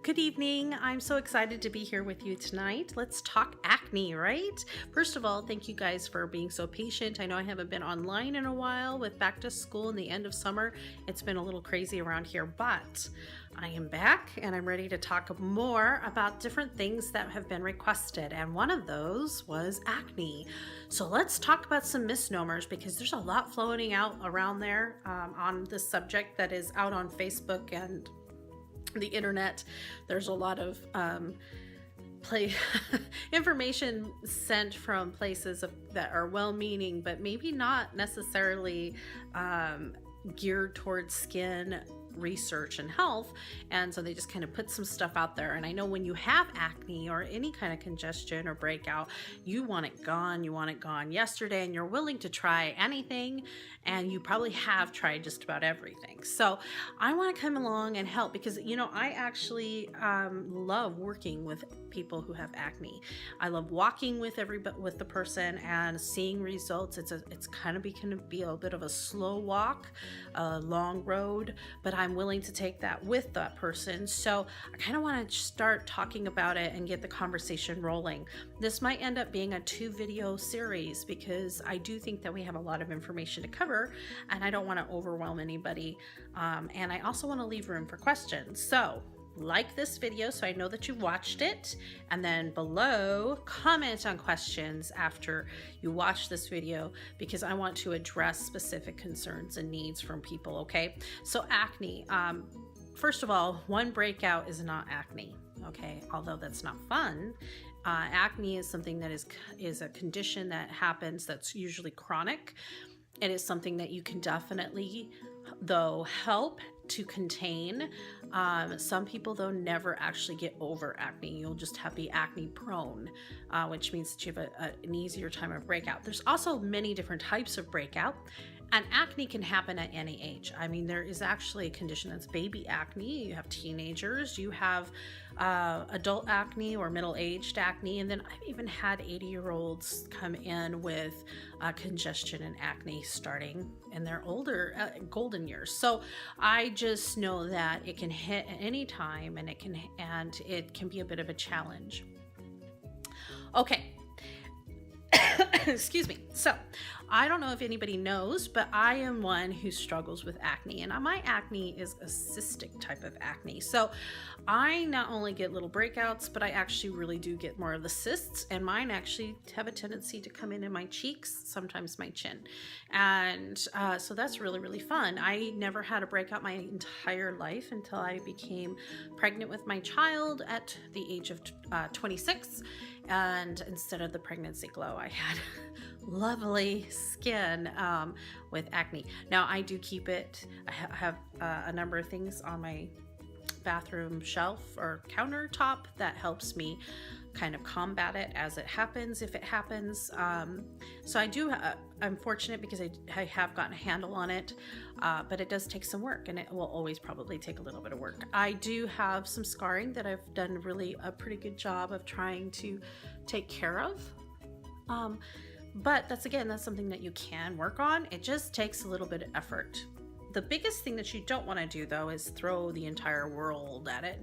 Good evening. I'm so excited to be here with you tonight. Let's talk acne, right? First of all, thank you guys for being so patient. I know I haven't been online in a while with back to school and the end of summer. It's been a little crazy around here, but I am back and I'm ready to talk more about different things that have been requested. And one of those was acne. So let's talk about some misnomers because there's a lot floating out around there on this subject that is out on Facebook and the internet. There's a lot of information sent from places that are well-meaning, but maybe not necessarily geared towards skin research and health, and so they just kind of put some stuff out there. And I know when you have acne or any kind of congestion or breakout, you want it gone yesterday, and you're willing to try anything, and you probably have tried just about everything. So I want to come along and help because I actually love working with people who have acne. I love walking with the person and seeing results. It's kind of be a bit of a slow walk, a long road, but I'm willing to take that with that person. So I kind of want to start talking about it and get the conversation rolling. This might end up being a 2-video series because I do think that we have a lot of information to cover and I don't want to overwhelm anybody. And I also want to leave room for questions. So like this video so I know that you watched it, and then below comment on questions after you watch this video because I want to address specific concerns and needs from people. Okay, so acne, first of all, one breakout is not acne, okay, although that's not fun. Acne is something that is a condition that happens that's usually chronic. It is something that you can definitely though help to contain. Some people though never actually get over acne. You'll just be acne prone, which means that you have an easier time of breakout. There's also many different types of breakout, and acne can happen at any age. I mean, there is actually a condition that's baby acne. You have teenagers, you have adult acne or middle-aged acne, and then I've even had 80-year-olds come in with congestion and acne starting in their older golden years. So I just know that it can hit at any time, and it can be a bit of a challenge. Okay. Excuse me. So I don't know if anybody knows, but I am one who struggles with acne, and my acne is a cystic type of acne. So I not only get little breakouts, but I actually really do get more of the cysts, and mine actually have a tendency to come in my cheeks, sometimes my chin. And so that's really, really fun. I never had a breakout my entire life until I became pregnant with my child at the age of 26. And instead of the pregnancy glow, I had lovely skin with acne. Now I do keep it. I have a number of things on my bathroom shelf or countertop that helps me kind of combat it as it happens, if it happens. So I'm fortunate because I have gotten a handle on it, but it does take some work, and it will always probably take a little bit of work. I do have some scarring that I've done really a pretty good job of trying to take care of. But that's something that you can work on. It just takes a little bit of effort. The biggest thing that you don't want to do though is throw the entire world at it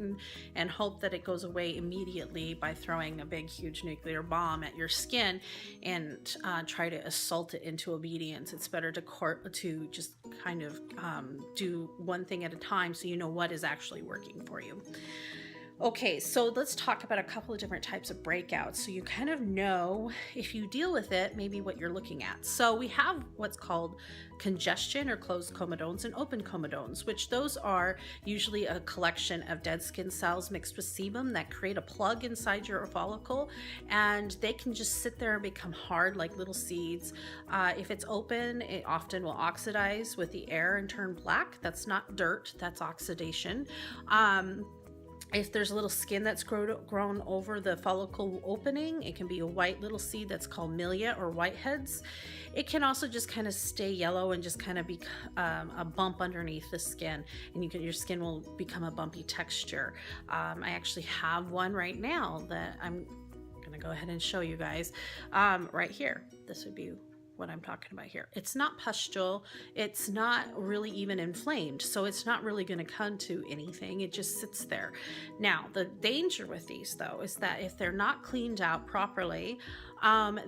and hope that it goes away immediately by throwing a big huge nuclear bomb at your skin and try to assault it into obedience. It's better to just kind of do one thing at a time so you know what is actually working for you. Okay, so let's talk about a couple of different types of breakouts so you kind of know if you deal with it, maybe what you're looking at. So we have what's called congestion or closed comedones and open comedones, which those are usually a collection of dead skin cells mixed with sebum that create a plug inside your follicle, and they can just sit there and become hard like little seeds. If it's open, it often will oxidize with the air and turn black. That's not dirt, that's oxidation. If there's a little skin that's grown over the follicle opening, it can be a white little seed that's called milia or whiteheads. It can also just kind of stay yellow and just kind of be a bump underneath the skin, and your skin will become a bumpy texture. I actually have one right now that I'm gonna go ahead and show you guys right here. This would be what I'm talking about here. It's not pustule. It's not really even inflamed. So it's not really going to come to anything. It just sits there. Now, the danger with these, though, is that if they're not cleaned out properly,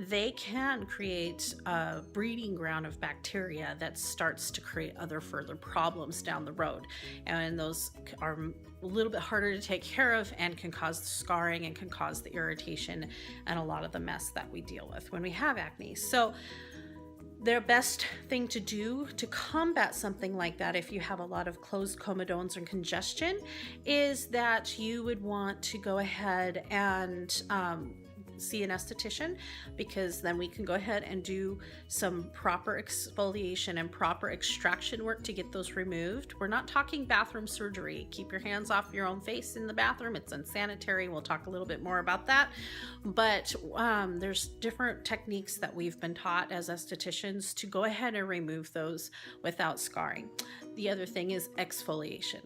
they can create a breeding ground of bacteria that starts to create other further problems down the road. And those are a little bit harder to take care of and can cause the scarring and can cause the irritation and a lot of the mess that we deal with when we have acne. So the best thing to do to combat something like that, if you have a lot of closed comedones and congestion, is that you would want to go ahead and see an esthetician, because then we can go ahead and do some proper exfoliation and proper extraction work to get those removed. We're not talking bathroom surgery. Keep your hands off your own face in the bathroom. It's unsanitary. We'll talk a little bit more about that. But there's different techniques that we've been taught as estheticians to go ahead and remove those without scarring. The other thing is exfoliation.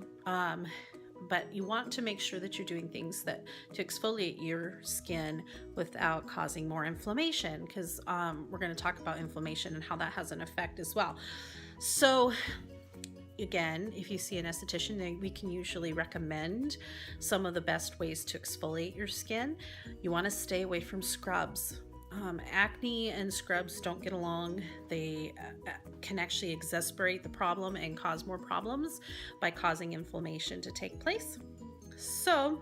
But you want to make sure that you're doing things that to exfoliate your skin without causing more inflammation, because we're going to talk about inflammation and how that has an effect as well. So again, if you see an esthetician, we can usually recommend some of the best ways to exfoliate your skin. You want to stay away from scrubs. Acne and scrubs don't get along. They can actually exacerbate the problem and cause more problems by causing inflammation to take place. So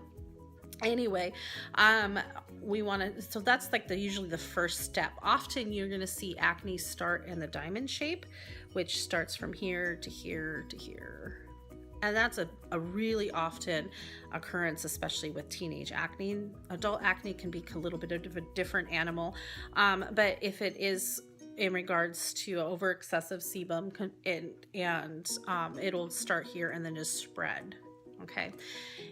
anyway, so that's like usually the first step. Often you're going to see acne start in the diamond shape, which starts from here to here to here. And that's a really often occurrence, especially with teenage acne. Adult acne can be a little bit of a different animal. But if it is in regards to over excessive sebum, it'll start here and then just spread. Okay.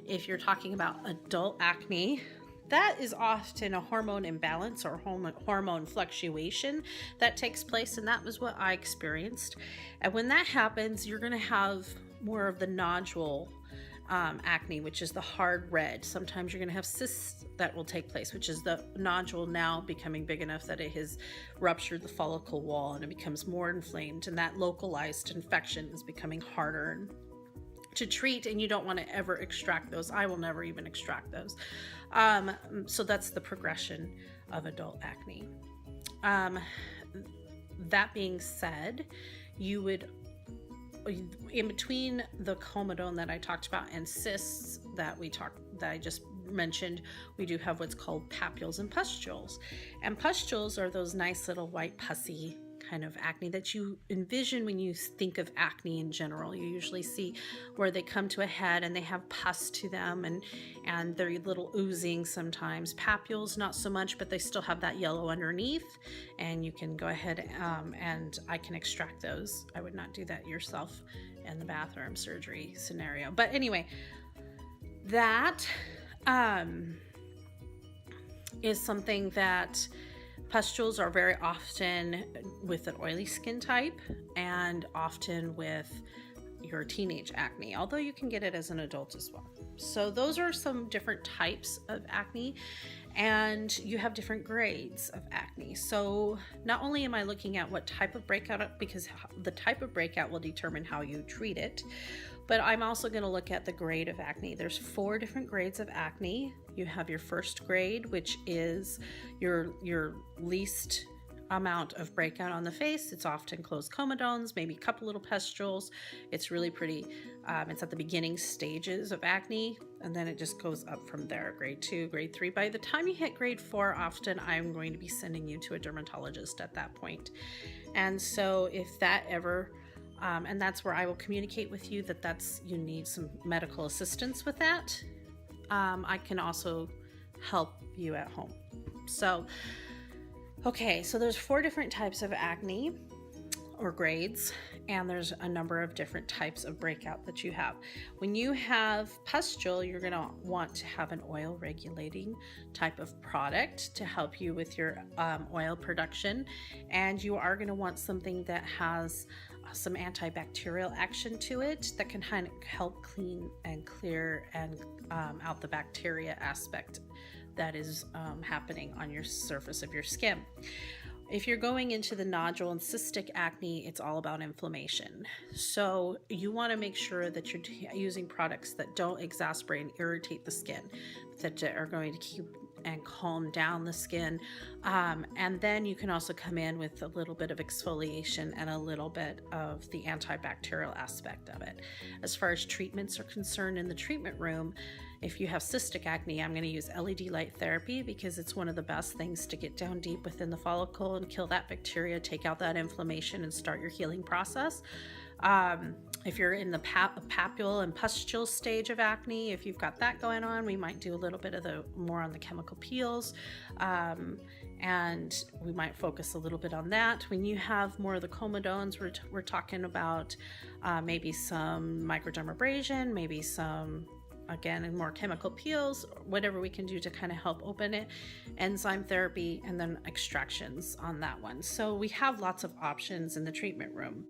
If you're talking about adult acne, that is often a hormone imbalance or hormone fluctuation that takes place. And that was what I experienced. And when that happens, you're going to have more of the nodule acne, which is the hard red. Sometimes you're going to have cysts that will take place, which is the nodule now becoming big enough that it has ruptured the follicle wall and it becomes more inflamed, and that localized infection is becoming harder to treat, and you don't want to ever extract those. I will never even extract those. So that's the progression of adult acne. That being said, you would, in between the comedone that I talked about and cysts that I just mentioned, we do have what's called papules and pustules. And pustules are those nice little white pussy kind of acne that you envision when you think of acne in general. You usually see where they come to a head and they have pus to them, and they're a little oozing sometimes. Papules, not so much, but they still have that yellow underneath, and you can go ahead and I can extract those. I would not do that yourself in the bathroom surgery scenario. But anyway, that is something that pustules are very often with an oily skin type and often with your teenage acne, although you can get it as an adult as well. So those are some different types of acne, and you have different grades of acne. So not only am I looking at what type of breakout, because the type of breakout will determine how you treat it, but I'm also going to look at the grade of acne. There's 4 different grades of acne. You have your first grade, which is your least amount of breakout on the face. It's often closed comedones, maybe a couple little pustules. It's really pretty. It's at the beginning stages of acne, and then it just goes up from there. Grade 2, grade 3. By the time you hit grade 4, often I'm going to be sending you to a dermatologist at that point. And so if that ever and that's where I will communicate with you that you need some medical assistance with that. I can also help you at home. So, okay, so there's 4 different types of acne or grades, and there's a number of different types of breakout that you have. When you have pustule, you're going to want to have an oil regulating type of product to help you with your oil production, and you are going to want something that has some antibacterial action to it that can kind of help clean and clear and out the bacteria aspect that is happening on your surface of your skin. If you're going into the nodule and cystic acne, it's all about inflammation. So you want to make sure that you're using products that don't exacerbate and irritate the skin, that are going to keep and calm down the skin. And then you can also come in with a little bit of exfoliation and a little bit of the antibacterial aspect of it. As far as treatments are concerned in the treatment room, if you have cystic acne, I'm going to use LED light therapy because it's one of the best things to get down deep within the follicle and kill that bacteria, take out that inflammation, and start your healing process. If you're in the papule and pustule stage of acne, if you've got that going on, we might do a little bit of the more on the chemical peels, and we might focus a little bit on that. When you have more of the comedones, we're talking about maybe some microdermabrasion, maybe some, again, and more chemical peels, whatever we can do to kind of help open it, enzyme therapy, and then extractions on that one. So we have lots of options in the treatment room.